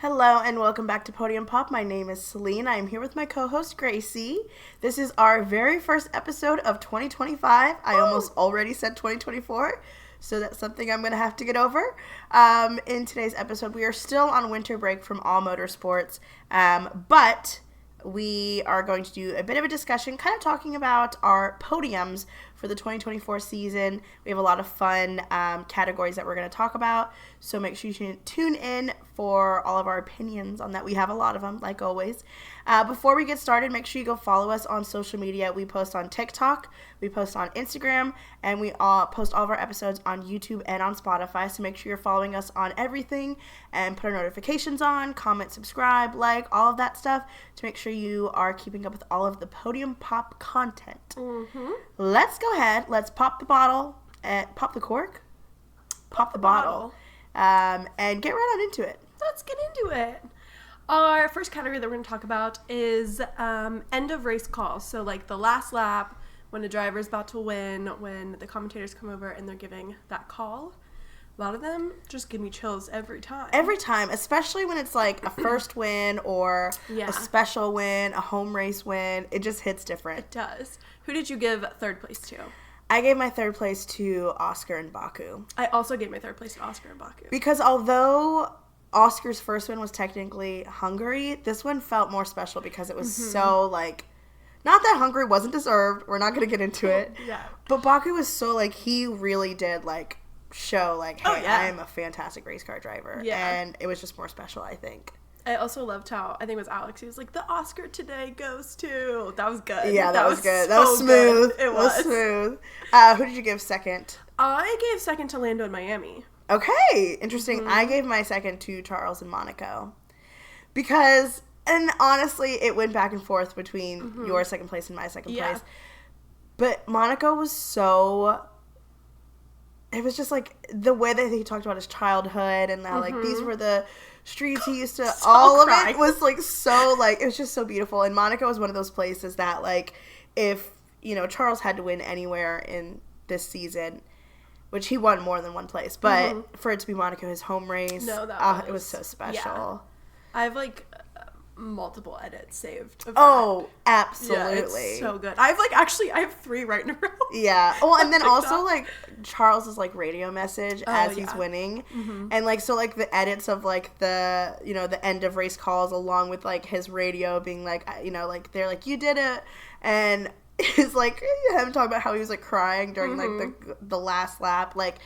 Hello and welcome back to Podium Pop. My name is Celine. I am here with my co-host Gracie. This is our very first episode of 2025. I almost already said 2024, so that's something I'm going to have to get over. In today's episode, we are still on winter break from all motorsports, but we are going to do a bit of a discussion, kind of talking about our podiums for the 2024 season. We have a lot of fun categories that we're going to talk about, so make sure you tune in for all of our opinions on that. We have a lot of them, like always. Before we get started, make sure you go follow us on social media. We post on TikTok, we post on Instagram, and we post all of our episodes on YouTube and on Spotify, so make sure you're following us on everything and put our notifications on, comment, subscribe, like, all of that stuff to make sure you are keeping up with all of the Podium Pop content. Mm-hmm. Let's go ahead. Let's pop the bottle, pop the cork, pop the bottle, and get right on into it. Let's get into it. Our first category that we're going to talk about is end of race calls. So like the last lap, when a driver's about to win, when the commentators come over and they're giving that call. A lot of them just give me chills every time. Every time, especially when it's like a first win or a special win, a home race win. It just hits different. It does. Who did you give third place to? I gave my third place to Oscar and Baku. I also gave my third place to Oscar and Baku. Because although Oscar's first win was technically Hungary, this one felt more special because it was so, like, not that Hungary wasn't deserved. We're not going to get into it. Yeah. But Baku was so, like, he really did, like, show, like, hey, I am a fantastic race car driver. Yeah. And it was just more special, I think. I also loved how, I think it was Alex, he was like, the Oscar today goes to. That was good. Yeah, that was good. So that was smooth. Good. It was smooth. Who did you give second? I gave second to Lando in Miami. Okay, interesting. I gave my second to Charles in Monaco. Because, and honestly, it went back and forth between your second place and my second place. But Monaco was so, it was just like the way that he talked about his childhood and how like these were the streets he used to, all of it was like so, like, it was just so beautiful. And Monaco was one of those places that, like, if, you know, Charles had to win anywhere in this season, which he won more than one place, but for it to be Monaco, his home race, it was so special. Yeah. I have, like, multiple edits saved of that. Absolutely. Yeah, it's so good. I have 3 right in a row. Yeah. Well, and then also, like, Charles's, like, radio message as he's winning. And, like, so, like, the edits of, like, the, you know, the end of race calls along with, like, his radio being, like, you know, like, they're like, you did it. And it's like him talking about how he was like crying during like the last lap. Like,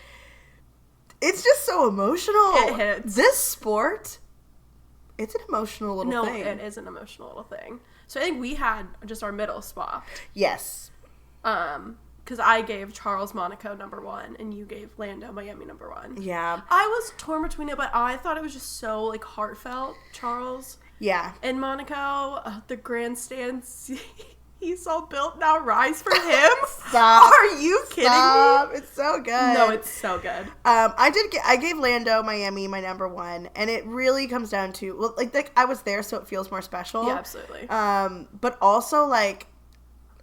it's just so emotional. It hits. This sport, it's an emotional little thing. No, it is an emotional little thing. So I think we had just our middle swapped. Yes. Because I gave Charles Monaco number 1 and you gave Lando Miami number 1. Yeah. I was torn between it, but I thought it was just so like heartfelt. Charles. Yeah. In Monaco, the grandstands. He's all built now. Rise for him. Stop. Are you kidding me? It's so good. No, it's so good. I gave Lando Miami my number 1, and it really comes down to, well, like I was there, so it feels more special. Yeah, absolutely. But also, like,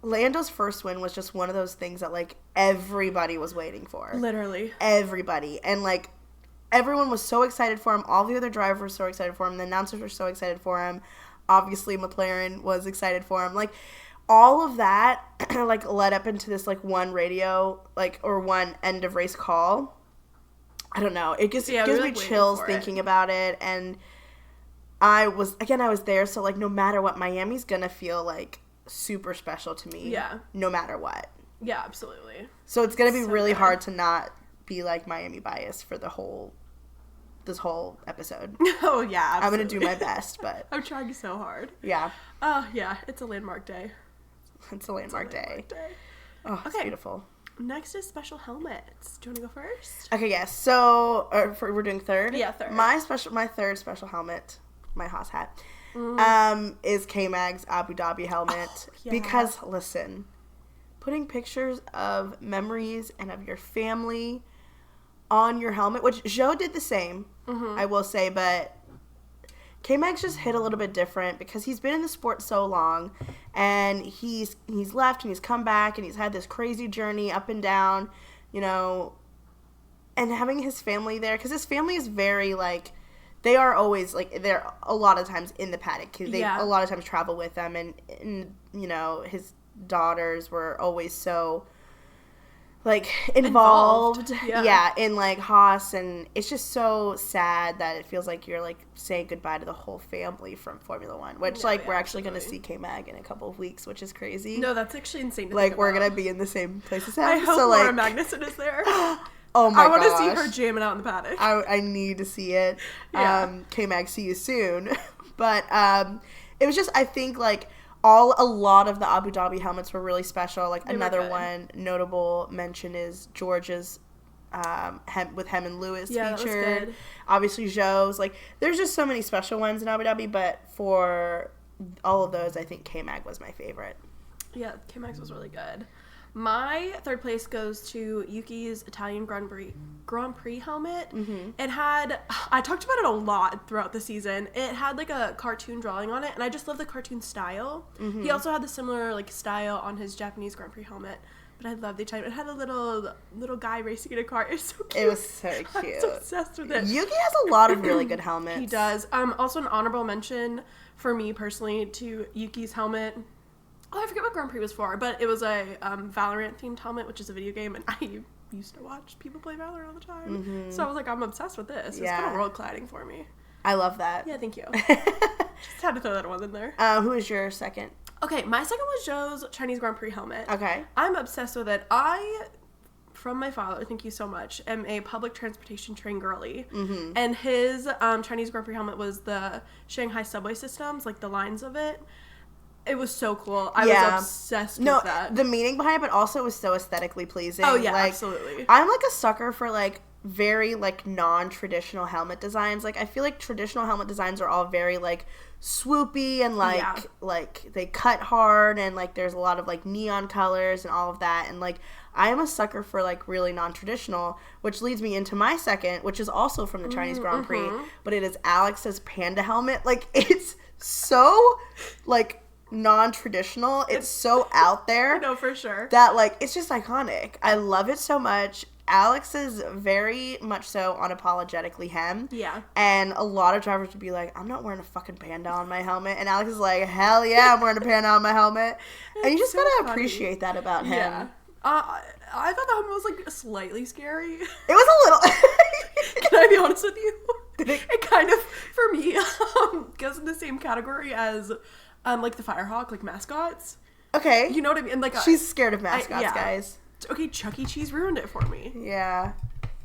Lando's first win was just one of those things that, like, everybody was waiting for. Literally. Everybody. And, like, everyone was so excited for him. All the other drivers were so excited for him. The announcers were so excited for him. Obviously, McLaren was excited for him. Like, all of that, like, led up into this, like, one radio, like, or one end of race call. I don't know. It gives me chills thinking about it. And I was there. So, like, no matter what, Miami's going to feel, like, super special to me. Yeah. No matter what. Yeah, absolutely. So it's going to be really hard to not be, like, Miami biased for this whole episode. Oh, yeah, absolutely. I'm going to do my best, but I'm trying so hard. Yeah. Oh, yeah. It's a landmark day. It's a landmark day. Oh, it's beautiful. Next is special helmets. Do you want to go first? Okay, yes. So, we're doing third? Yeah, third. My third special helmet, my Haas hat, is K-Mag's Abu Dhabi helmet. Oh, yeah. Because, listen, putting pictures of memories and of your family on your helmet, which Joe did the same, I will say, but K-Mag's just hit a little bit different because he's been in the sport so long, and he's left and he's come back and he's had this crazy journey up and down, you know, and having his family there, because his family is very, like, they are always, like, they're a lot of times in the paddock. They Yeah. a lot of times travel with them, and, you know, his daughters were always so, like, involved. Yeah, in, like, Haas, and it's just so sad that it feels like you're, like, saying goodbye to the whole family from Formula One, which, we're actually going to see K-Mag in a couple of weeks, which is crazy. No, that's actually insane to like, think we're about. going to be in the same place as him. I hope so, Laura like, Magnuson is there. Oh my gosh. I want to see her jamming out in the paddock. I need to see it. Yeah. K-Mag, see you soon. But it was just, I think, like, a lot of the Abu Dhabi helmets were really special. Like, another one notable mention is George's with Hem and Lewis featured. That was good. Obviously, Zhou's. Like, there's just so many special ones in Abu Dhabi, but for all of those, I think K-Mag was my favorite. Yeah, K-Mag's was really good. My third place goes to Yuki's Italian Grand Prix helmet. Mm-hmm. It had, I talked about it a lot throughout the season. It had like a cartoon drawing on it, and I just love the cartoon style. Mm-hmm. He also had the similar like style on his Japanese Grand Prix helmet, but I love the Italian. It had a little guy racing in a car. It was so cute. It was so cute. I'm so obsessed with it. Yuki has a lot of really good helmets. He does. Also an honorable mention for me personally to Yuki's helmet. Oh, I forget what Grand Prix was for, but it was a Valorant-themed helmet, which is a video game, and I used to watch people play Valorant all the time. Mm-hmm. So I was like, I'm obsessed with this. It's kind of world-cladding for me. I love that. Yeah, thank you. Just had to throw that one in there. Who is your second? Okay, my second was Zhou's Chinese Grand Prix helmet. Okay. I'm obsessed with it. From my father, thank you so much, am a public transportation train girly. Mm-hmm. And his Chinese Grand Prix helmet was the Shanghai subway systems, like the lines of it. It was so cool. I was obsessed with that. The meaning behind it, but also it was so aesthetically pleasing. Oh, yeah, like, absolutely. I'm, like, a sucker for, like, very, like, non-traditional helmet designs. Like, I feel like traditional helmet designs are all very, like, swoopy and, like they cut hard, and, like, there's a lot of, like, neon colors and all of that. And, like, I am a sucker for, like, really non-traditional, which leads me into my second, which is also from the Chinese Grand Prix, but it is Alex's Panda helmet. Like, it's so, like, non-traditional. It's so out there. I know, for sure. That, like, it's just iconic. I love it so much. Alex is very much so unapologetically him. Yeah. And a lot of drivers would be like, I'm not wearing a fucking panda on my helmet. And Alex is like, hell yeah, I'm wearing a panda on my helmet. And you just gotta appreciate that about him. Yeah. I thought the helmet was, like, slightly scary. It was a little... Can I be honest with you? It kind of, for me, goes in the same category as, like, the Firehawk, like, mascots. Okay. You know what I mean? And, like, she's scared of mascots, guys. Okay, Chuck E. Cheese ruined it for me. Yeah.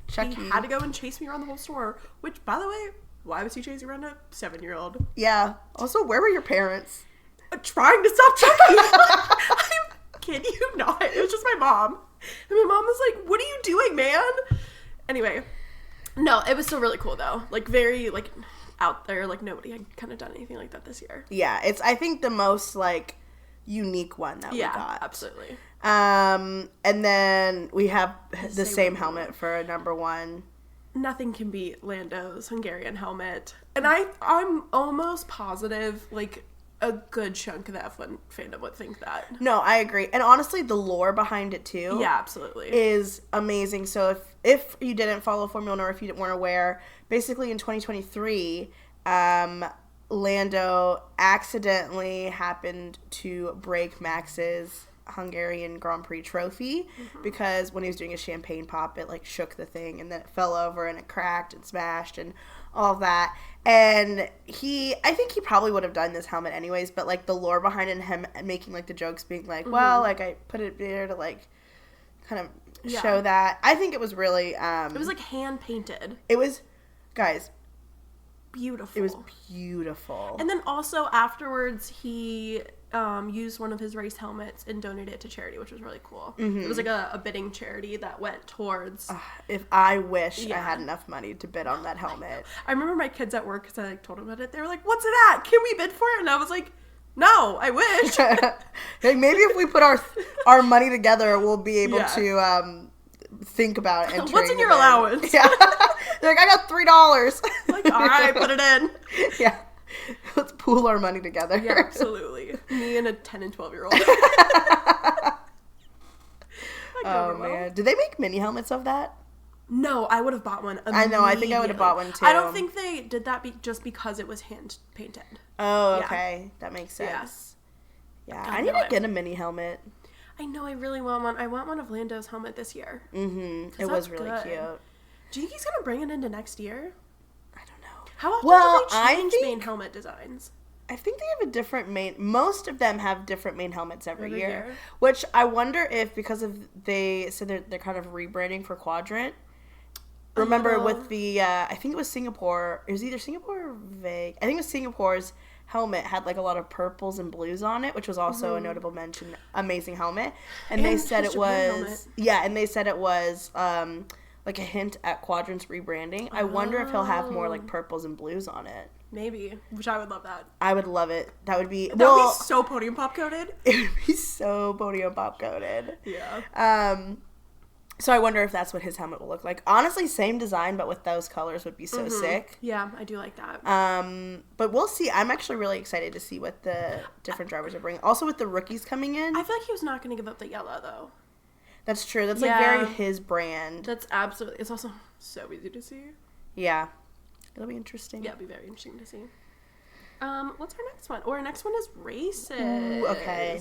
Chucky. He had to go and chase me around the whole store, which, by the way, why was he chasing around a 7-year-old? Yeah. Also, where were your parents? Trying to stop Chucky. I kid you not. It was just my mom. And my mom was like, what are you doing, man? Anyway. No, it was still really cool, though. Like, very, like, out there. Like, nobody had kind of done anything like that this year. Yeah, it's, I think, the most, like, unique one that we got. Yeah, absolutely. And then we have the same helmet for number one. Nothing can beat Lando's Hungarian helmet. And I'm almost positive, like, a good chunk of the F1 fandom would think that. No, I agree. And honestly, the lore behind it, too. Yeah, absolutely. Is amazing. So if you didn't follow Formula 1 or if you weren't aware, basically in 2023, Lando accidentally happened to break Max's Hungarian Grand Prix trophy because when he was doing a champagne pop, it, like, shook the thing, and then it fell over and it cracked and smashed and all of that. And I think he probably would have done this helmet anyways, but, like, the lore behind it and him making, like, the jokes being like, well, like, I put it there to, like, kind of show that. I think it was really it was, like, hand painted. It was, guys, beautiful. It was beautiful. And then also afterwards, he used one of his race helmets and donated it to charity, which was really cool. Mm-hmm. It was like a bidding charity that went towards... if I wish I had enough money to bid on that helmet. I remember my kids at work, because I, like, told them about it, they were like, what's it at? Can we bid for it? And I was like, no, I wish. Like, maybe if we put our money together, we'll be able to think about entering. What's in your allowance? Yeah. They're like, I got $3. Like, all right, put it in. Yeah. Let's pool our money together. Yeah, absolutely. Me and a 10 and 12-year-old. Oh, man. Did they make mini helmets of that? No, I would have bought one immediately. I know, I think I would have bought one too. I don't think they did that just because it was hand painted. Oh, okay. Yeah. That makes sense. Yeah, I need to get a mini helmet. I know, I really want one. I want one of Lando's helmet this year. Mm-hmm. It was really cute. Do you think he's going to bring it into next year? I don't know. How often do they change main helmet designs? I think they have a different most of them have different main helmets every year. Which I wonder if, because of, they said they're kind of rebranding for Quadrant. Remember with the, I think it was Singapore, it was either Singapore or Vegas. I think it was Singapore's helmet had like a lot of purples and blues on it, which was also a notable mention. Amazing helmet. And they said it was, and they said it was, like a hint at Quadrant's rebranding. I wonder if he'll have more like purples and blues on it. Maybe, which I would love that. I would love it. That would be so Podium Pop coded. It would be so Podium Pop coded. Yeah. So I wonder if that's what his helmet will look like. Honestly, same design, but with those colors would be so sick. Yeah, I do like that. But we'll see. I'm actually really excited to see what the different drivers are bringing. Also with the rookies coming in. I feel like he was not going to give up the yellow though. That's true. That's like very his brand. That's absolutely. It's also so easy to see. Yeah. It'll be interesting. Yeah, it'll be very interesting to see. What's our next one? Our next one is races. Ooh, okay.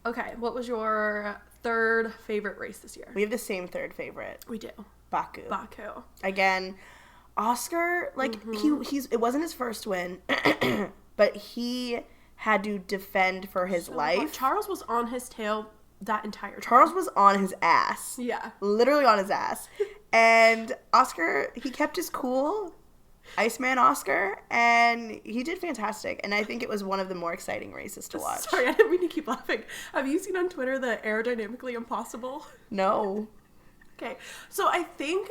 Okay, what was your third favorite race this year? We have the same third favorite. We do. Baku. Again, Oscar, like, it wasn't his first win, but he had to defend for his life. Charles was on his tail that entire time. Charles was on his ass. Yeah. Literally on his ass. And Oscar, he kept his cool. Iceman Oscar, and he did fantastic. And I think it was one of the more exciting races to watch. Sorry, I didn't mean to keep laughing. Have you seen on Twitter the aerodynamically impossible? No. Okay, so I think,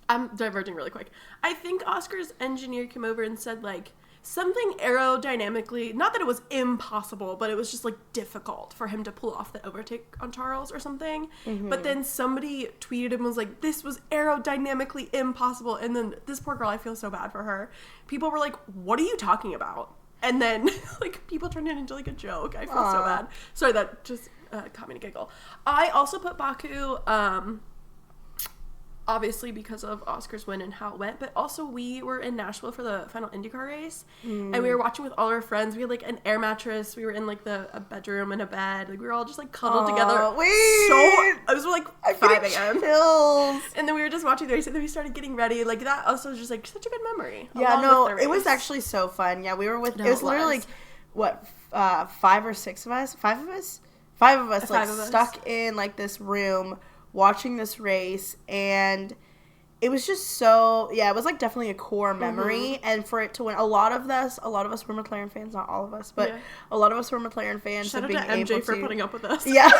I'm diverging really quick. I think Oscar's engineer came over and said, like, something aerodynamically, not that it was impossible, but it was just, like, difficult for him to pull off the overtake on Charles or something. Mm-hmm. But then somebody tweeted him and was like, this was aerodynamically impossible. And then this poor girl, I feel so bad for her. People were like, what are you talking about? And then, like, people turned it into, like, a joke. I feel so bad. Sorry, that just caught me to giggle. I also put Baku, obviously because of Oscar's win and how it went, but also we were in Nashville for the final IndyCar race, and we were watching with all our friends. We had like an air mattress. We were in like a bedroom and a bed. Like we were all just like cuddled together. Wait. It was like 5 a.m. Chills. And then we were just watching the race, and then we started getting ready. Like that also was just like such a good memory. Yeah, no, it was actually so fun. Yeah, we were with. It was literally like what 5 or 6 of us, 5 of us, 5 of us, like stuck in like this room watching this race, and it was just so, it was like definitely a core memory. And for it to win, a lot of us were McLaren fans, not all of us, but a lot of us were McLaren fans. Shout out to MJ for putting up with us. Yeah.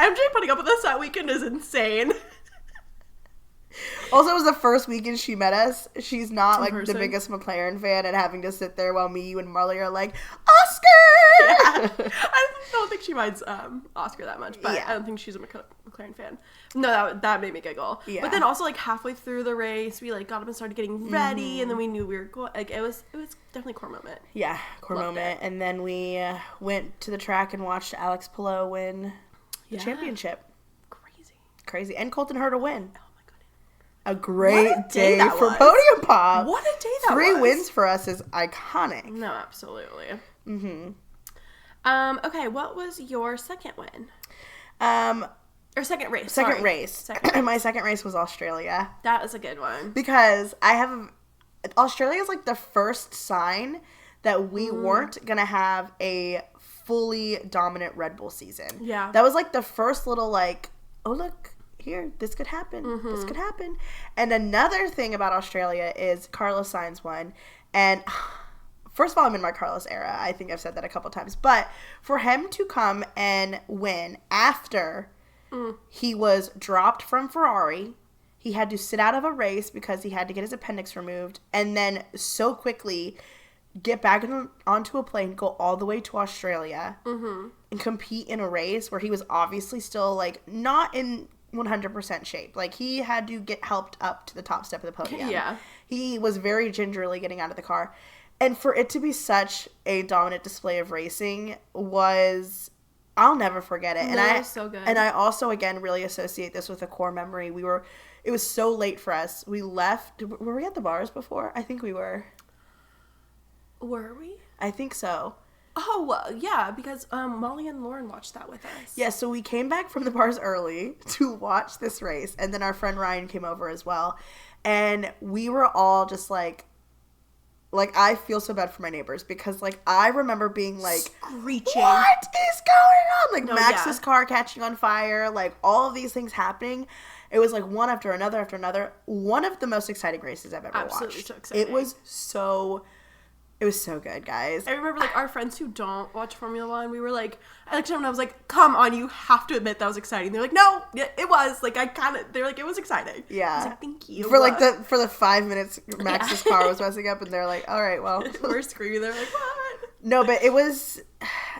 MJ putting up with us that weekend is insane. Also, it was the first weekend she met us. She's not like the biggest McLaren fan, and having to sit there while me, you, and Marley are like, Oscar! Yeah. I don't think she minds Oscar that much, but I don't think she's a McLaren fan. No, that made me giggle. Yeah. But then also like halfway through the race, we like got up and started getting ready, and then we knew we were going. Like it was definitely a core moment. Yeah, core moment. And then we went to the track and watched Alex Palou win the championship. Crazy, and Colton Herta win. A great day for Podium Pop. What a day that was. 3 wins for us is iconic. No, absolutely. Mm-hmm. Okay, what was your second win? Or second race. Second race. My second race was Australia. That is a good one. Because Australia is like the first sign that we weren't going to have a fully dominant Red Bull season. Yeah. That was like the first little like, oh look, here, this could happen. This could happen. And another thing about Australia is Carlos Sainz won. And first of all, I'm in my Carlos era. I think I've said that a couple times. But for him to come and win after he was dropped from Ferrari, he had to sit out of a race because he had to get his appendix removed, and then so quickly get back onto a plane, go all the way to Australia, and compete in a race where he was obviously still, like, not in 100% shape. Like, he had to get helped up to the top step of the podium. Yeah. He was very gingerly getting out of the car. And for it to be such a dominant display of racing was I'll never forget it. No, And it was so good. And I also, again, really associate this with a core memory. It was so late for us. We left. Were we at the bars before? I think we were. Were we? I think so. Oh, yeah, because Molly and Lauren watched that with us. Yeah, so we came back from the bars early to watch this race, and then our friend Ryan came over as well, and we were all just like, I feel so bad for my neighbors, because, like, I remember being like, screeching. What is going on? Like, No, Max's car catching on fire, like, all of these things happening. It was, like, one after another after another. One of the most exciting races I've ever Absolutely watched. so exciting. It was so good, guys. I remember, like, our friends who don't watch Formula One, we were like, I looked at them and I was like, come on, you have to admit that was exciting. They're like, no, it was. Like, they're like, it was exciting. Yeah. I was like, thank you. For the 5 minutes Max's car was messing up, and they're like, all right, well. We're screaming. They're like, what? No, but it was,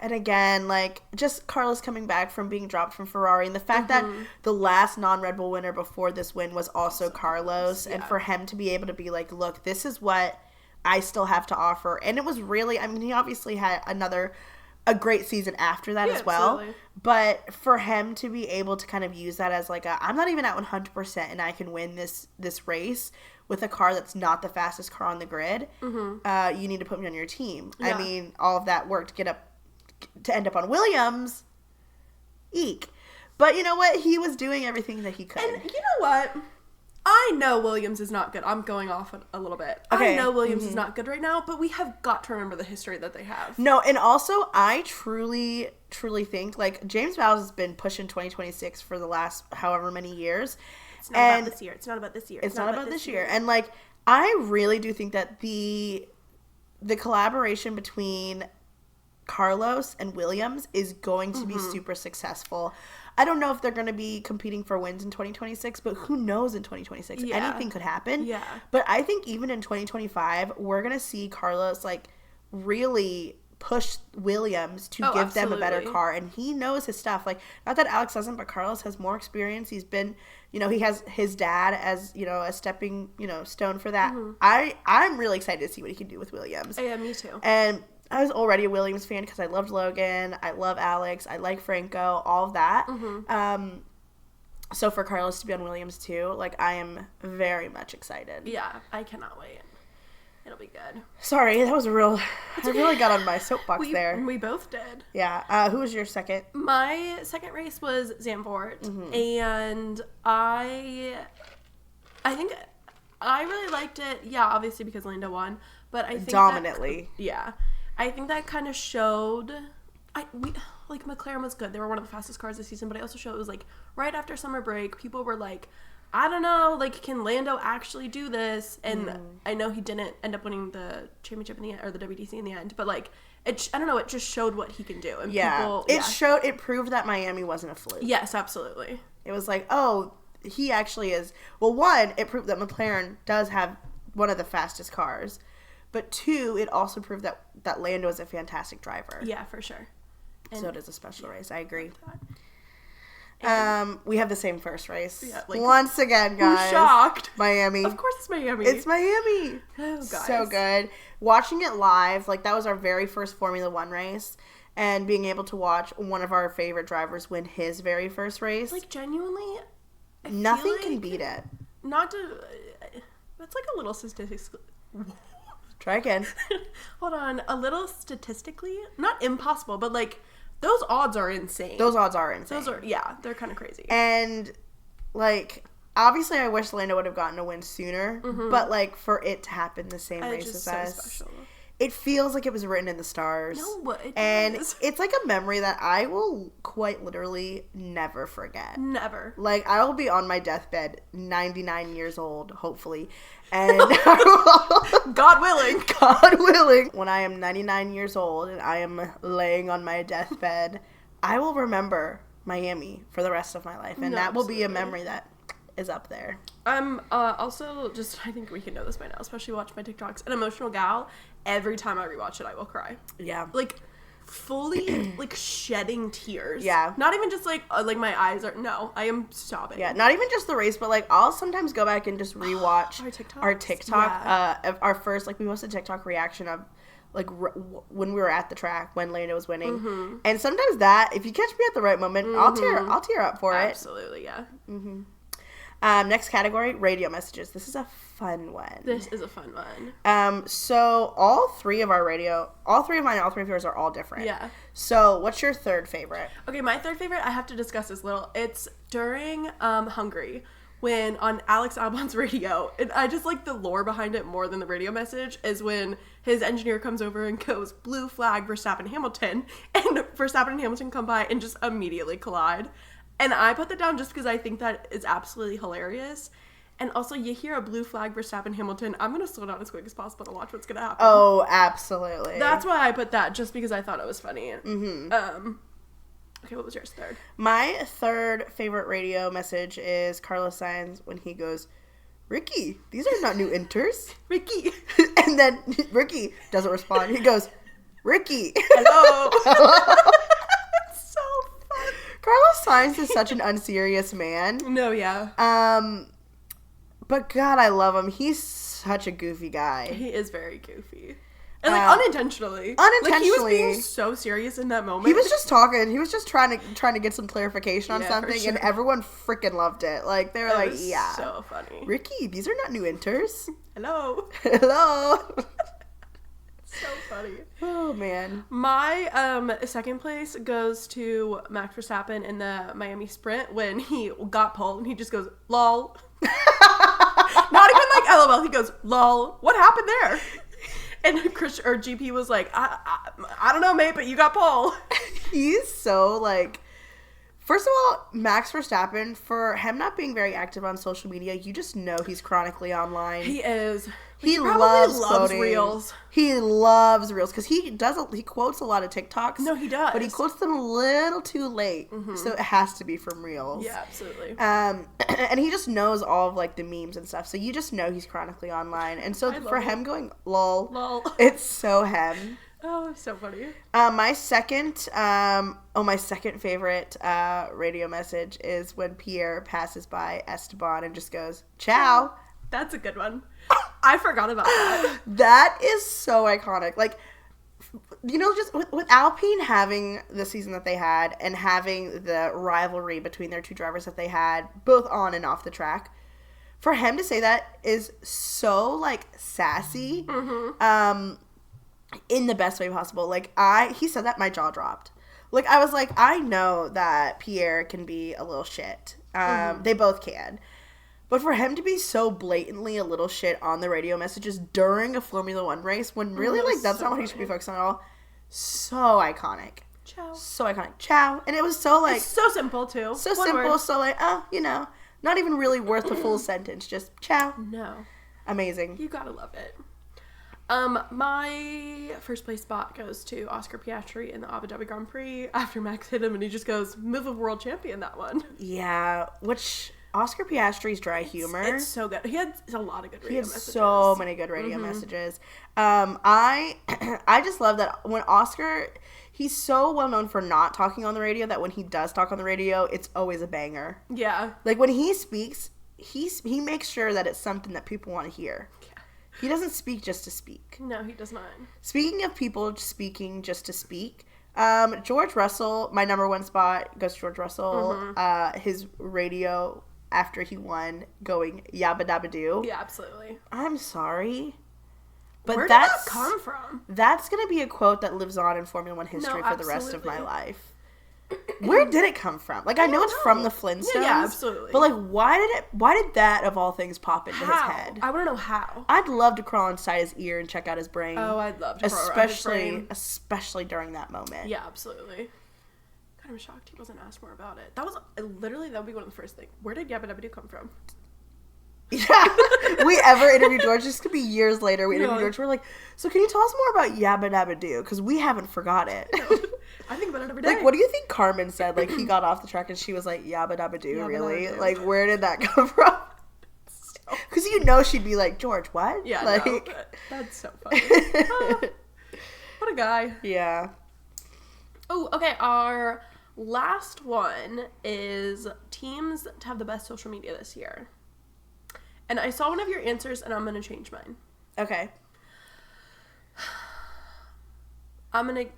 and again, like, just Carlos coming back from being dropped from Ferrari, and the fact that the last non-Red Bull winner before this win was also Carlos, and for him to be able to be like, look, this is what I still have to offer. And it was really, I mean, he obviously had a great season after that as well. Absolutely. But for him to be able to kind of use that as like I'm not even at 100% and I can win this race with a car that's not the fastest car on the grid, you need to put me on your team. Yeah. I mean, all of that work to end up on Williams. Eek. But you know what? He was doing everything that he could. And you know what? I know Williams is not good. I'm going off a little bit. Okay. I know Williams is not good right now, but we have got to remember the history that they have. No, and also I truly, truly think, like, James Vowles has been pushing 2026 for the last however many years. It's not about this year. It's not about this year. It's not about this year. And, like, I really do think that the collaboration between Carlos and Williams is going to be super successful. I don't know if they're going to be competing for wins in 2026, but who knows in 2026? Yeah. Anything could happen. Yeah. But I think even in 2025, we're going to see Carlos, like, really push Williams to give them a better car. And he knows his stuff. Like, not that Alex doesn't, but Carlos has more experience. He's been, he has his dad as, a stepping, stone for that. I'm really excited to see what he can do with Williams. Yeah, me too. And I was already a Williams fan because I loved Logan. I love Alex. I like Franco. All of that. So for Carlos to be on Williams too, like, I am very much excited. Yeah, I cannot wait. It'll be good. Sorry, that was I really got on my soapbox there. We both did. Yeah. Who was your second? My second race was Zandvoort, and I think I really liked it. Yeah, obviously because Lando won, but I think dominantly. I think that kind of showed. McLaren was good. They were one of the fastest cars this season, but I also showed it was like right after summer break. People were like, I don't know, like, can Lando actually do this? And I know he didn't end up winning the championship in the end, or the WTC in the end, but like, I don't know, it just showed what he can do. And it proved that Miami wasn't a fluke. Yes, absolutely. It was like, oh, he actually is. Well, one, it proved that McLaren does have one of the fastest cars. But two, it also proved that Lando is a fantastic driver. Yeah, for sure. And so it is a special race. I agree. And we have the same first race. Yeah, like, once again, guys. Who's shocked? Miami. Of course it's Miami. It's Miami. Oh, guys. So good. Watching it live, like, that was our very first Formula One race. And being able to watch one of our favorite drivers win his very first race. Like, genuinely, nothing can beat it. That's like a little statistics. Try again. Hold on. A little statistically, not impossible, but like, those odds are insane. Those odds are insane. They're kind of crazy. And, like, obviously I wish Lando would have gotten a win sooner, but, like, for it to happen the same race as us, special. It feels like it was written in the stars. No, it and is. It's like a memory that I will quite literally never forget. Never. Like, I will be on my deathbed, 99 years old, hopefully, and God willing. God willing, when I am 99 years old and I am laying on my deathbed, I will remember Miami for the rest of my life, and that will be a memory that is up there. I'm also just, I think we can know this by now, especially watch my TikToks, an emotional gal. Every time I rewatch it, I will cry. Yeah. Like, fully like shedding tears. Yeah. Not even just like my eyes are, no, I am sobbing. Yeah, not even just the race, but like I'll sometimes go back and just rewatch our TikTok. Of our first, like we posted a TikTok reaction of like when we were at the track when Lando was winning, and sometimes that if you catch me at the right moment, I'll tear up for it. Absolutely, yeah. Next category, radio messages. This is a fun one. This is a fun one. So all three of mine, all three of yours are all different. Yeah. So what's your third favorite? Okay, my third favorite, I have to discuss this little. It's during Hungary, when on Alex Albon's radio, and I just like the lore behind it more than the radio message, is when his engineer comes over and goes, blue flag, Verstappen, Hamilton, and Verstappen and Hamilton come by and just immediately collide. And I put that down just because I think that is absolutely hilarious. And also, you hear a blue flag, Verstappen, Hamilton, I'm going to slow down as quick as possible to watch what's going to happen. Oh, absolutely. That's why I put that, just because I thought it was funny. Okay, what was yours third? My third favorite radio message is Carlos Sainz when he goes, Ricky, these are not new inters. Ricky. And then Ricky doesn't respond. He goes, Ricky. Hello. It's so fun. Carlos Sainz is such an unserious man. No, yeah. But God, I love him. He's such a goofy guy. He is very goofy. And like unintentionally. Like he was being so serious in that moment. He was just talking. He was just trying to get some clarification on something, sure. and everyone freaking loved it. Like they were like, "Yeah, so funny." Ricky, these are not new inters. Hello. Hello. So funny. Oh man. My second place goes to Max Verstappen in the Miami Sprint when he got pole and he just goes, "Lol." Not even like LOL. He goes, "Lol." What happened there? And GP was like, I don't know, mate, but you got pole. He's so, like, first of all, Max Verstappen, for him not being very active on social media, you just know he's chronically online. He is. He loves Reels. He loves Reels because he quotes a lot of TikToks. No, he does. But he quotes them a little too late, so it has to be from Reels. Yeah, absolutely. And he just knows all of like the memes and stuff, so you just know he's chronically online. And so for him going lol, it's so him. Oh, it's so funny. My second favorite radio message is when Pierre passes by Esteban and just goes, "Ciao." That's a good one. I forgot about that. That is so iconic. Like, you know, just with Alpine having the season that they had and having the rivalry between their two drivers that they had, both on and off the track, for him to say that is so, like, sassy, in the best way possible. Like, he said that, my jaw dropped. Like, I was like, I know that Pierre can be a little shit. They both can. But for him to be so blatantly a little shit on the radio messages during a Formula One race, when really, like, that's not what he should be focused on at all, so iconic. Ciao. So iconic. Ciao. And it was so, like... It's so simple, too. So One simple, word. so, like, you know, not even really worth the full sentence. Just ciao. No. Amazing. You gotta love it. My first place spot goes to Oscar Piastri in the Abu Dhabi Grand Prix after Max hit him and he just goes, move of world champion, that one. Yeah, which... Oscar Piastri's dry humor. It's so good. He had a lot of good radio messages. He had so many good radio messages. I just love that when Oscar, he's so well known for not talking on the radio that when he does talk on the radio, it's always a banger. Yeah. Like when he speaks, he makes sure that it's something that people want to hear. Yeah. He doesn't speak just to speak. No, he does not. Speaking of people speaking just to speak, George Russell, my number one spot goes to George Russell. His radio after he won, going yabba dabba doo. Yeah, absolutely. I'm sorry, but where did that come from? That's gonna be a quote that lives on in Formula One history for the rest of my life. Where did it come from? Like I know it's from the Flintstones. Yeah, absolutely. But like, why did that of all things pop into his head? I want to know how. I'd love to crawl inside his ear and check out his brain. Oh, I'd love to crawl around his brain. Especially during that moment. Yeah, absolutely. God, I'm shocked he wasn't asked more about it. That would be one of the first things. Where did Yabba Dabba Doo come from? Yeah. We ever interviewed George, this could be years later, we interviewed George, we're like, so can you tell us more about Yabba Dabba Doo? Because we haven't forgot it. I think about it every day. Like, what do you think Carmen said? Like, he got off the track and she was like, Yabba Dabba Doo, really? Dabba Doo. Like, where did that come from? Because you know she'd be like, George, what? Yeah, like, no, that's so funny. What a guy. Yeah. Oh, okay. Our last one is teams to have the best social media this year. And I saw one of your answers, and I'm going to change mine. Okay. I'm going to,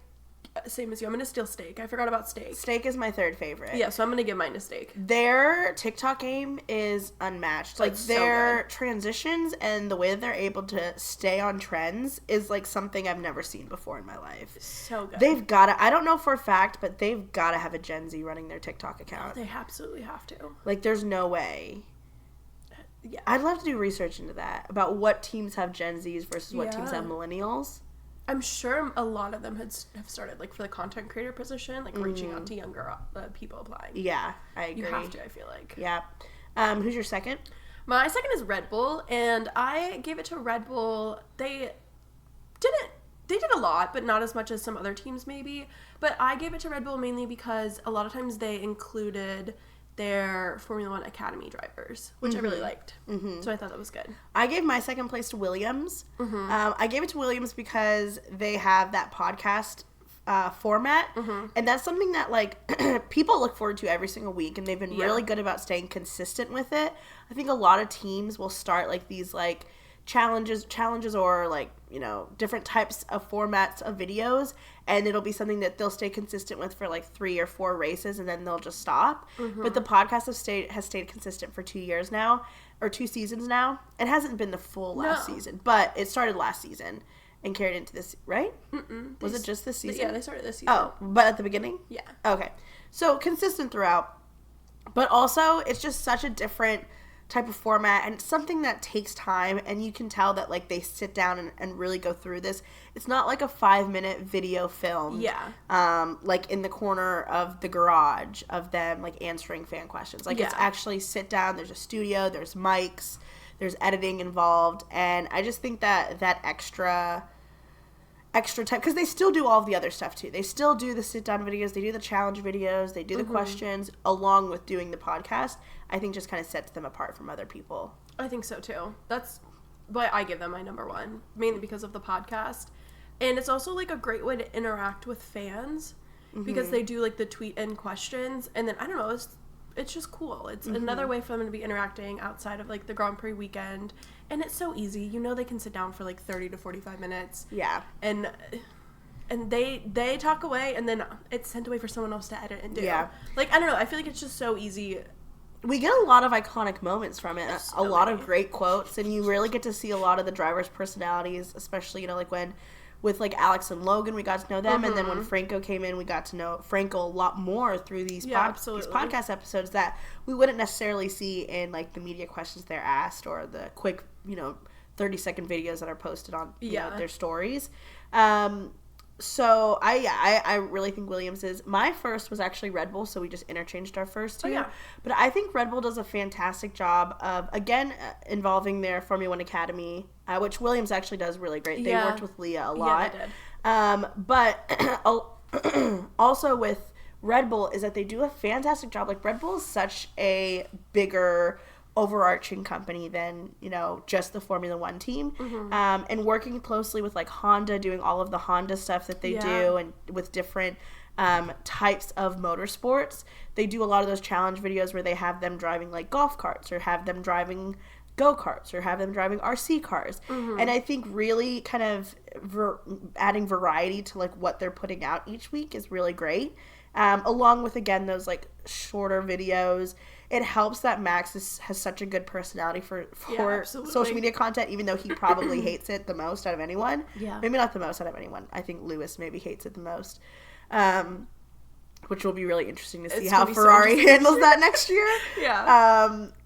same as you, I'm going to steal Steak. I forgot about Steak. Steak is my third favorite. Yeah, so I'm going to give mine to Steak. Their TikTok game is unmatched. Like, It's their so transitions and the way that they're able to stay on trends is, like, something I've never seen before in my life. So good. They've got to, I don't know for a fact, but they've got to have a Gen Z running their TikTok account. They absolutely have to. Like, there's no way. Yeah. I'd love to do research into that, about what teams have Gen Zs versus what teams Yeah. have millennials. I'm sure a lot of them have started, like, for the content creator position, like, reaching out to younger people applying. Yeah, I agree. You have to, I feel like. Yeah. Who's your second? My second is Red Bull, and I gave it to Red Bull. They did a lot, but not as much as some other teams maybe. But I gave it to Red Bull mainly because a lot of times they included their Formula One Academy drivers, which I really liked. So I thought that was good. I gave my second place to Williams. I gave it to Williams because they have that podcast format, and that's something that, like, people look forward to every single week, and they've been really good about staying consistent with it. I think a lot of teams will start, like, these, like, challenges or, like, you know, different types of formats of videos, and it'll be something that they'll stay consistent with for, like, 3 or 4 races, and then they'll just stop. But the podcast has stayed consistent for 2 years now, or 2 seasons now. It hasn't been the full last season, but it started last season and carried into this, right? Was it just this season? Yeah, they started this season. Oh, but at the beginning? Yeah. Okay. So consistent throughout, but also it's just such a different type of format, and it's something that takes time, and you can tell that, like, they sit down and really go through this. It's not like a 5-minute video film, like in the corner of the garage of them, like, answering fan questions. Like, it's actually sit down, there's a studio, there's mics, there's editing involved, and I just think that that extra time, because they still do all of the other stuff too. They still do the sit down videos, they do the challenge videos, they do the questions, along with doing the podcast. I think just kind of sets them apart from other people. I think so too. That's why I give them my number one, mainly because of the podcast. And it's also, like, a great way to interact with fans, because they do, like, the tweet and questions, and then, I don't know, it's just cool. It's another way for them to be interacting outside of, like, the Grand Prix weekend. And it's so easy. You know, they can sit down for, like, 30 to 45 minutes. Yeah. And they talk away, and then it's sent away for someone else to edit and do. Yeah. Like, I don't know. I feel like it's just so easy. We get a lot of iconic moments from it. So a lot many. of great quotes, and you really get to see a lot of the drivers' personalities, especially, you know, like when with, like, Alex and Logan, we got to know them, and then when Franco came in, we got to know Franco a lot more through these podcast episodes that we wouldn't necessarily see in, like, the media questions they're asked, or the quick, you know, 30-second videos that are posted on you know, their stories. So I really think Williams is. My first was actually Red Bull, so we just interchanged our first two. But I think Red Bull does a fantastic job of, again, involving their Formula One Academy, which Williams actually does really great. They worked with Leah a lot. Yeah, they did. But also with Red Bull is that they do a fantastic job. Like, Red Bull is such a bigger overarching company than, you know, just the Formula One team, and working closely with, like, Honda, doing all of the Honda stuff that they do, and with different types of motorsports. They do a lot of those challenge videos where they have them driving, like, golf carts, or have them driving go-karts, or have them driving RC cars. And I think really kind of adding variety to, like, what they're putting out each week is really great. Along with, again, those, like, shorter videos. It helps that Max has such a good personality for social media content, even though he probably hates it the most out of anyone. Yeah. Maybe not the most out of anyone. I think Lewis maybe hates it the most. Which will be really interesting to see how Ferrari handles that next year.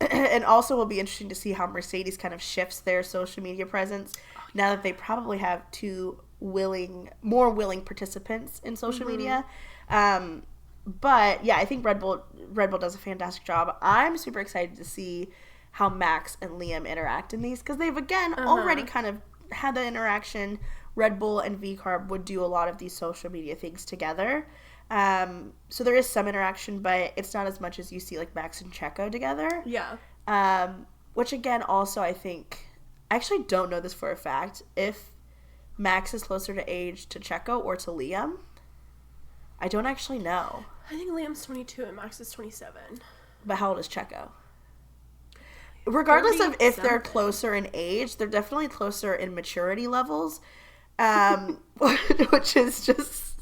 And also will be interesting to see how Mercedes kind of shifts their social media presence now that they probably have 2 more willing participants in social media. But yeah, I think Red Bull does a fantastic job. I'm super excited to see how Max and Liam interact in these, because they've, again, already kind of had the interaction. Red Bull and VCarb would do a lot of these social media things together. So there is some interaction, but it's not as much as you see, like, Max and Checo together. Yeah. Which, again, also I think, I actually don't know this for a fact, if Max is closer to age to Checo or to Liam. I don't actually know. I think Liam's 22 and Max is 27. But how old is Checo? Regardless of if they're something. closer in age, they're definitely closer in maturity levels, which is just,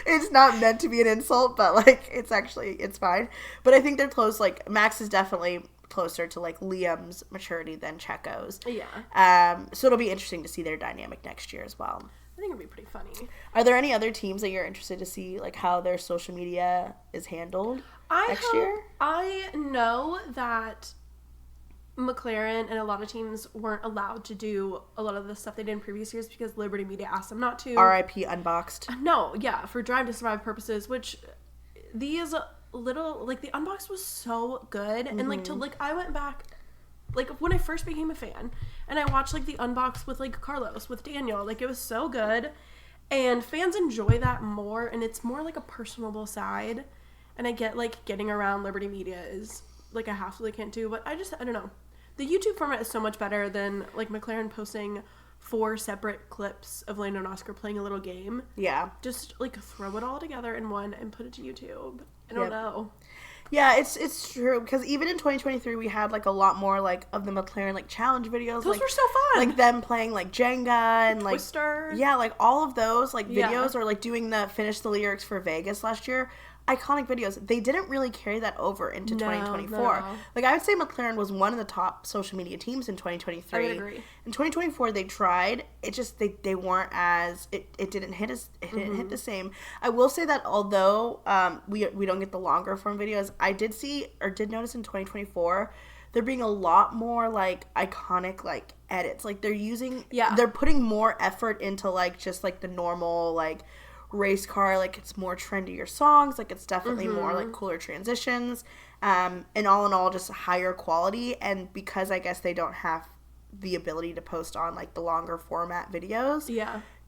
it's not meant to be an insult, but like it's fine. But I think they're close. Like Max is definitely closer to like Liam's maturity than Checo's. Yeah. So it'll be interesting to see their dynamic next year as well. I think it'd be pretty funny. Are there any other teams that you're interested to see, like how their social media is handled next year? I know that McLaren and a lot of teams weren't allowed to do a lot of the stuff they did in previous years because Liberty Media asked them not to. RIP Unboxed. No, yeah, for Drive to Survive purposes, which these little, like, the Unboxed was so good. And, like, I went back, like, when I first became a fan, and I watched, like, the Unboxed with, like, Carlos, with Daniel. Like, it was so good. And fans enjoy that more, and it's more, like, a personable side. And I get, like, getting around Liberty Media is, like, a hassle they can't do. But I don't know. The YouTube format is so much better than, like, McLaren posting 4 separate clips of Lando and Oscar playing a little game. Yeah. Just, like, throw it all together in one and put it to YouTube. I don't know. Yeah, it's true, because even in 2023 we had like a lot more like of the McLaren like challenge videos. Those like, were so fun. Like them playing like Jenga and like Twister. Yeah, like all of those like videos, Yeah. or like doing the finish the lyrics for Vegas last year. Iconic videos. They didn't really carry that over into 2024. No. Like I would say McLaren was one of the top social media teams in 2023. I would agree. In 2024 they tried. It just they weren't as it didn't hit didn't hit the same. I will say that although we don't get the longer form videos, I did notice in 2024 there being a lot more like iconic like edits. Like they're putting more effort into like just like the normal like race car, like it's more trendier songs, like it's definitely more like cooler transitions, and all in all just higher quality. And because I guess they don't have the ability to post on like the longer format videos,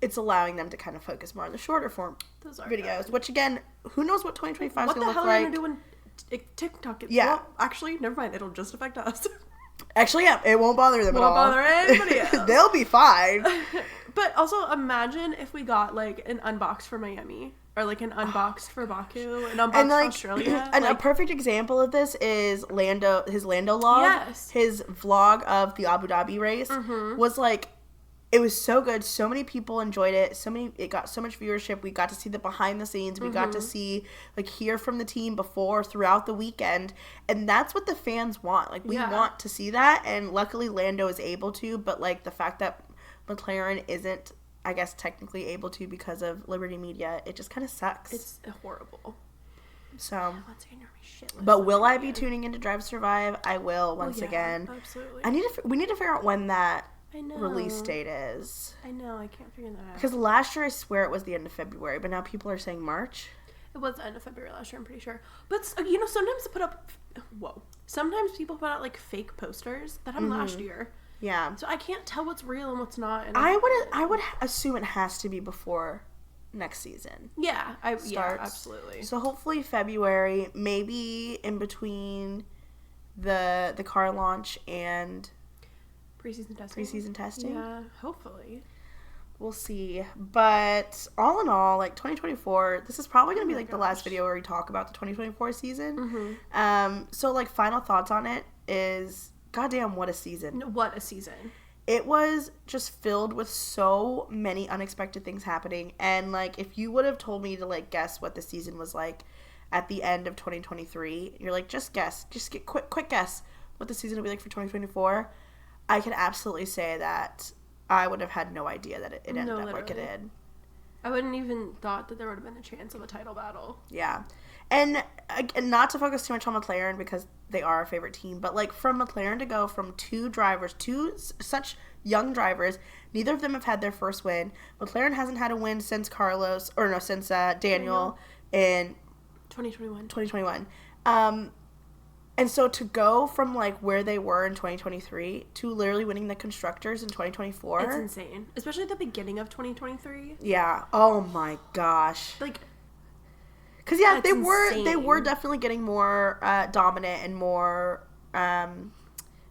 it's allowing them to kind of focus more on the shorter form videos, good. Which again, who knows what 2025 is going to look like. What the hell are you going to do when TikTok gets well, actually never mind, it'll just affect us. Actually, yeah, it won't bother them at all. Won't bother anybody else. They'll be fine. But also imagine if we got like an unbox for Miami, or like an unbox for Baku, an unbox for Australia. And a perfect example of this is his Lando log. Yes. His vlog of the Abu Dhabi race was like, it was so good. So many people enjoyed it. It got so much viewership. We got to see the behind the scenes. We got to see, like, hear from the team throughout the weekend. And that's what the fans want. Like, we want to see that. And luckily Lando is able to, but like the fact that McLaren isn't, I guess, technically able to because of Liberty Media, it just kind of sucks. It's horrible. So, shit but will I be tuning into Drive to Survive? I will once again. Absolutely. We need to figure out when that I know. release date is. I know, I can't figure that out. Because last year I swear it was the end of February, but now people are saying March. It was the end of February last year, I'm pretty sure. But, you know, sometimes they put up... Whoa. Sometimes people put out, like, fake posters. That happened last year. Yeah. So I can't tell what's real and what's not. And I would assume it has to be before next season. Yeah. Yeah, absolutely. So hopefully February, maybe in between the car launch and... Preseason testing. Yeah, hopefully. We'll see. But all in all, like 2024, this is probably going to be like the last video where we talk about the 2024 season. So like final thoughts on it is, goddamn, what a season. What a season. It was just filled with so many unexpected things happening. And like if you would have told me to like guess what the season was like at the end of 2023, you're like, just guess. Just get quick guess what the season will be like for 2024. I can absolutely say that I would have had no idea that it ended up like it did. I wouldn't even thought that there would have been a chance of a title battle. Yeah. And not to focus too much on McLaren because they are our favorite team, but like from McLaren to go from two such young drivers, neither of them have had their first win. McLaren hasn't had a win since Daniel in 2021. And so to go from, like, where they were in 2023 to literally winning the Constructors in 2024. It's insane. Especially at the beginning of 2023. Yeah. Oh, my gosh. Like... Because, yeah, they were definitely getting more dominant and more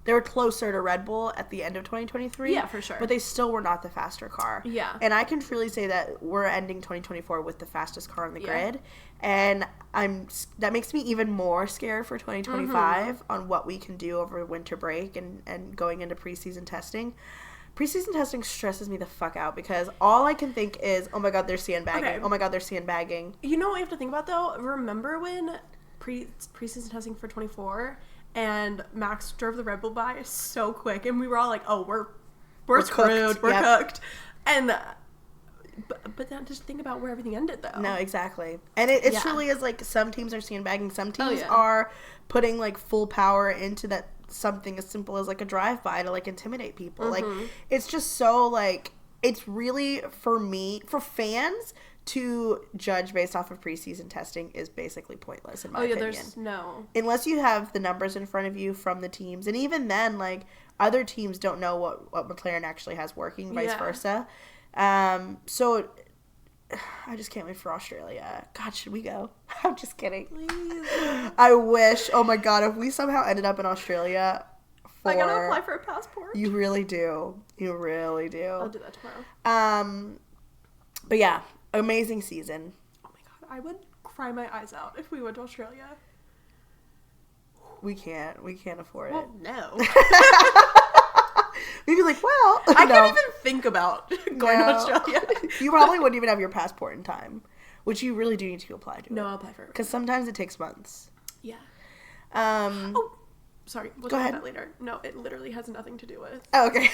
They were closer to Red Bull at the end of 2023. Yeah, for sure. But they still were not the faster car. Yeah. And I can truly say that we're ending 2024 with the fastest car on the grid. And that makes me even more scared for 2025 on what we can do over winter break and going into preseason testing. Preseason testing stresses me the fuck out because all I can think is, oh my god, they're sandbagging. Okay. Oh my god, they're sandbagging. You know what we have to think about, though? Remember when preseason testing for 24 and Max drove the Red Bull by so quick and we were all like, oh, we're screwed. We're cooked. And but then just think about where everything ended, though. No, exactly. And it truly is like some teams are sandbagging. Some teams are putting like full power into that something as simple as like a drive-by to like intimidate people. Like it's just so like it's really for fans to judge based off of preseason testing is basically pointless in my opinion. There's no, unless you have the numbers in front of you from the teams, and even then like other teams don't know what McLaren actually has working, vice versa. So I just can't wait for Australia. God, should we go? I'm just kidding. Please. I wish. Oh my god, if we somehow ended up in Australia I gotta apply for a passport. You really do. You really do. I'll do that tomorrow. But yeah, amazing season. Oh my god, I would cry my eyes out if we went to Australia. We can't afford it. No. We'd be like, well, I can't even think about going to Australia. You probably wouldn't even have your passport in time, which you really do need to apply to. No, I'll apply for it. Because sometimes it takes months. Yeah. Sorry. We'll go talk ahead. about that later. No, it literally has nothing to do with. Oh, okay.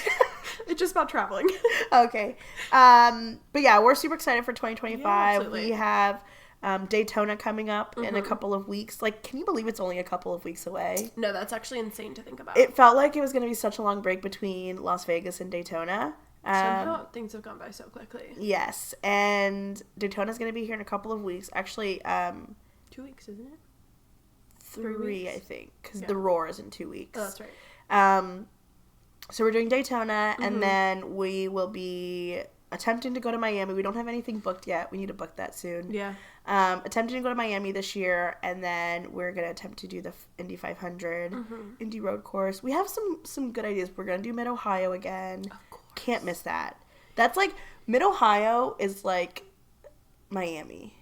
It's just about traveling. Okay. But yeah, we're super excited for 2025. Yeah, absolutely. We have Daytona coming up in a couple of weeks. Like, can you believe it's only a couple of weeks away? No, that's actually insane to think about. It felt like it was going to be such a long break between Las Vegas and Daytona. Somehow things have gone by so quickly. Yes, and Daytona's going to be here in a couple of weeks. Actually, 2 weeks, isn't it? 3, I think, because the Roar is in 2 weeks. Oh, that's right. So we're doing Daytona, and then we will be attempting to go to Miami. We don't have anything booked yet. We need to book that soon. Yeah. Attempting to go to Miami this year, and then we're going to attempt to do the Indy 500, Indy Road Course. We have some good ideas. We're going to do Mid-Ohio again. Of course. Can't miss that. That's like, Mid-Ohio is like Miami.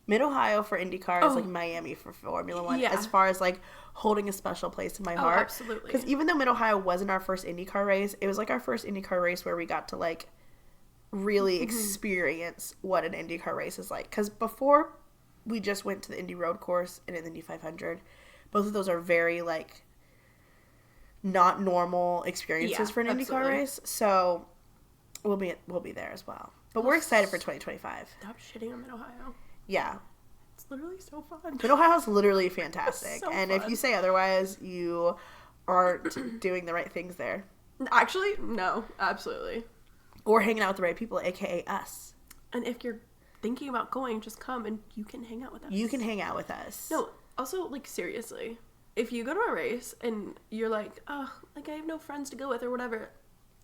Mid-Ohio for IndyCar is like Miami for Formula One, as far as like holding a special place in my heart. Absolutely. Because even though Mid-Ohio wasn't our first IndyCar race, it was like our first IndyCar race where we got to like really experience what an IndyCar race is like. Because before we just went to the Indy Road Course and the Indy 500, both of those are very like not normal experiences for an IndyCar race. So we'll be there as well. But we're excited for 2025. Stop shitting on Mid-Ohio. Yeah. It's literally so fun. Mid-Ohio is literally fantastic. So and fun. if you say otherwise, you aren't doing the right things there. Actually, no. Absolutely. Or hanging out with the right people, aka us. And if you're thinking about going, just come and you can hang out with us. You can hang out with us. No, also, like, seriously. If you go to a race and you're like, oh, like, I have no friends to go with or whatever,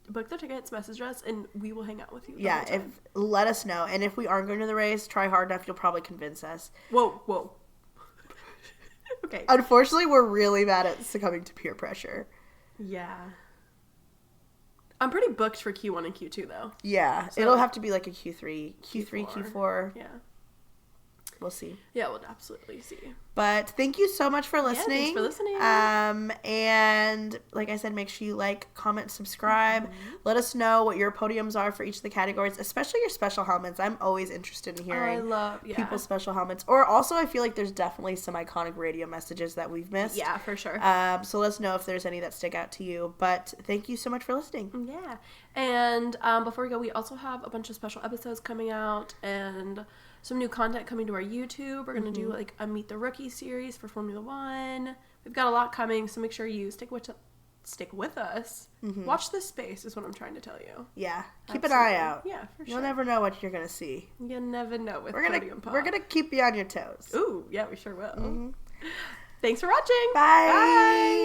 book the tickets, message us, and we will hang out with you. Yeah, let us know. And if we aren't going to the race, try hard enough, you'll probably convince us. Whoa. Okay. Unfortunately, we're really bad at succumbing to peer pressure. Yeah. I'm pretty booked for Q1 and Q2, though. Yeah, so it'll have to be like a Q3, Q4. Yeah. We'll see. Yeah, we'll absolutely see. But thank you so much for listening. Yeah, thanks for listening. And like I said, make sure you like, comment, subscribe. Let us know what your podiums are for each of the categories, especially your special helmets. I'm always interested in hearing people's special helmets. Or also, I feel like there's definitely some iconic radio messages that we've missed. Yeah, for sure. So let us know if there's any that stick out to you. But thank you so much for listening. Yeah. And before we go, we also have a bunch of special episodes coming out and some new content coming to our YouTube. We're going to do like a Meet the Rookie series for Formula One. We've got a lot coming, so make sure you stick with us. Watch this space is what I'm trying to tell you. Yeah. Keep an eye out. Yeah, for sure. You'll never know what you're going to see. You never know with Podium Pop. We're going to keep you on your toes. Ooh, yeah, we sure will. Thanks for watching. Bye.